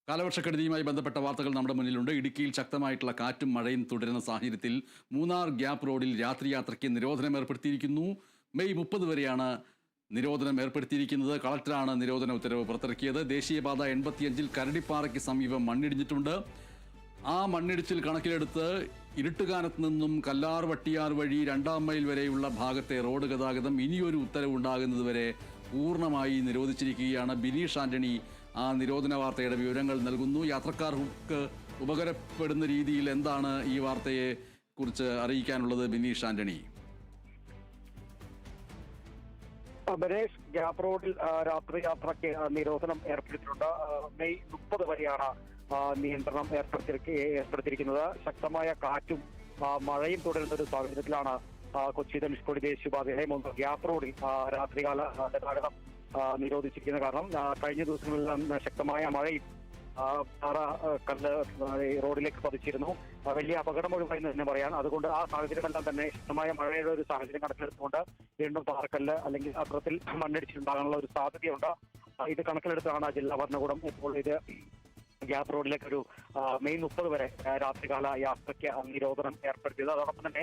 കാലവർഷക്കെടുതിയുമായി ബന്ധപ്പെട്ട വാർത്തകൾ നമ്മുടെ മുന്നിലുണ്ട്. ഇടുക്കിയിൽ ശക്തമായിട്ടുള്ള കാറ്റും മഴയും തുടരുന്ന സാഹചര്യത്തിൽ മൂന്നാർ ഗ്യാപ്പ് റോഡിൽ രാത്രിയാത്രയ്ക്ക് നിരോധനം ഏർപ്പെടുത്തിയിരിക്കുന്നു. മെയ് 30 വരെയാണ് നിരോധനം ഏർപ്പെടുത്തിയിരിക്കുന്നത്. കളക്ടറാണ് നിരോധന ഉത്തരവ് പുറത്തിറക്കിയത്. ദേശീയപാത 85-ൽ കരടിപ്പാറയ്ക്ക് സമീപം മണ്ണിടിഞ്ഞിട്ടുണ്ട്. ആ മണ്ണിടിച്ചിൽ കണക്കിലെടുത്ത് ഇരുട്ടുകാനത്ത് നിന്നും കല്ലാർ വട്ടിയാർ വഴി 2-ാം മൈൽ വരെയുള്ള ഭാഗത്തെ റോഡ് ഗതാഗതം ഇനിയൊരു ഉത്തരവുണ്ടാകുന്നതുവരെ പൂർണ്ണമായി നിരോധിച്ചിരിക്കുകയാണ്. ബിനീഷ് ആന്റണി ആ നിരോധന വാർത്തയുടെ വിവരങ്ങൾ നൽകുന്നു. യാത്രക്കാർക്ക് ഉപകാരപ്പെടുന്ന രീതിയിൽ എന്താണ് ഈ വാർത്തയെ കുറിച്ച് അറിയിക്കാനുള്ളത് ബിനീഷ് ആന്റണി? ബനേഷ്, ഗ്യാപ്പ് റോഡിൽ രാത്രി യാത്രയ്ക്ക് നിരോധനം ഏർപ്പെടുത്തിയിട്ടുണ്ട്. മെയ് 30 വരെയാണ് നിയന്ത്രണം ഏർപ്പെടുത്തിയിരിക്കുന്നത്. ശക്തമായ കാറ്റും മഴയും തുടരുന്ന ഒരു സാഹചര്യത്തിലാണ് കൊച്ചി ധനുഷ്കോടി ദേശീയപാതയിലെ ഗ്യാപ്പ് റോഡിൽ രാത്രികാല ഗതാഗതം നിരോധിച്ചിരിക്കുന്നത്. കാരണം കഴിഞ്ഞ ദിവസങ്ങളിലെല്ലാം ശക്തമായ മഴയും കല്ല് റോഡിലേക്ക് പതിച്ചിരുന്നു. വലിയ അപകടം ഒഴിവായി തന്നെ പറയാൻ. അതുകൊണ്ട് ആ സാഹചര്യമെല്ലാം തന്നെ ശക്തമായ മഴയുടെ ഒരു സാഹചര്യം കണക്കിലെടുത്തുകൊണ്ട് വീണ്ടും പാറക്കല്ല് അല്ലെങ്കിൽ അത്തരത്തിൽ മണ്ണിടിച്ചിട്ടുണ്ടാകാനുള്ള ഒരു സാധ്യതയുണ്ട്. ഇത് കണക്കിലെടുത്താണ് ജില്ലാ ഭരണകൂടം ഇപ്പോൾ ഇത് ഗ്യാപ്പ് റോഡിലേക്ക് ഒരു മെയ് 30 വരെ രാത്രികാല യാത്രയ്ക്ക് നിരോധനം ഏർപ്പെടുത്തിയത്. അതോടൊപ്പം തന്നെ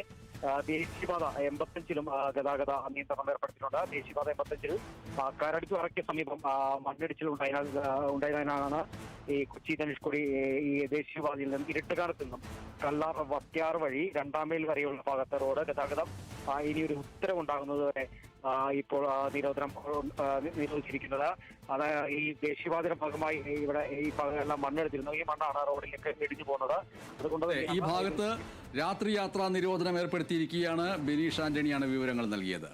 ദേശീയപാത 85-ലും ഗതാഗത നിയന്ത്രണം ഏർപ്പെടുത്തിയിട്ടുണ്ട്. ദേശീയപാത 85-ൽ കരടിപ്പാറയ്ക്ക് സമീപം മണ്ണിടിച്ചിൽ ഉണ്ടായതിനാണ് ഈ കൊച്ചി ധനുഷ്കോടി ഈ ദേശീയപാതയിൽ നിന്നും ഇരുട്ടുകാലത്ത് നിന്നും കല്ലാർ വട്ടിയാർ വഴി 2-ാം മൈൽ വരെയുള്ള ഭാഗത്തെ റോഡ് ഗതാഗതം ഇനിയൊരു ഉത്തരവുണ്ടാകുന്നത് വരെ ഇപ്പോൾ നിരോധിച്ചിരിക്കുന്നത്. അത് ഈ ദേശീയപാതയുടെ ഭാഗമായി ഇവിടെ ഈ ഭാഗമെല്ലാം മണ്ണെടുത്തിരുന്നു. ഈ മണ്ണാണ് റോഡിലേക്ക് ഇടിഞ്ഞു പോകുന്നത്. അതുകൊണ്ട് ഈ ഭാഗത്ത് രാത്രി യാത്രാ നിരോധനം ഏർപ്പെടുത്തിയിരിക്കുകയാണ്. ബിനീഷ് ആന്റണിയാണ് വിവരങ്ങൾ നൽകിയത്.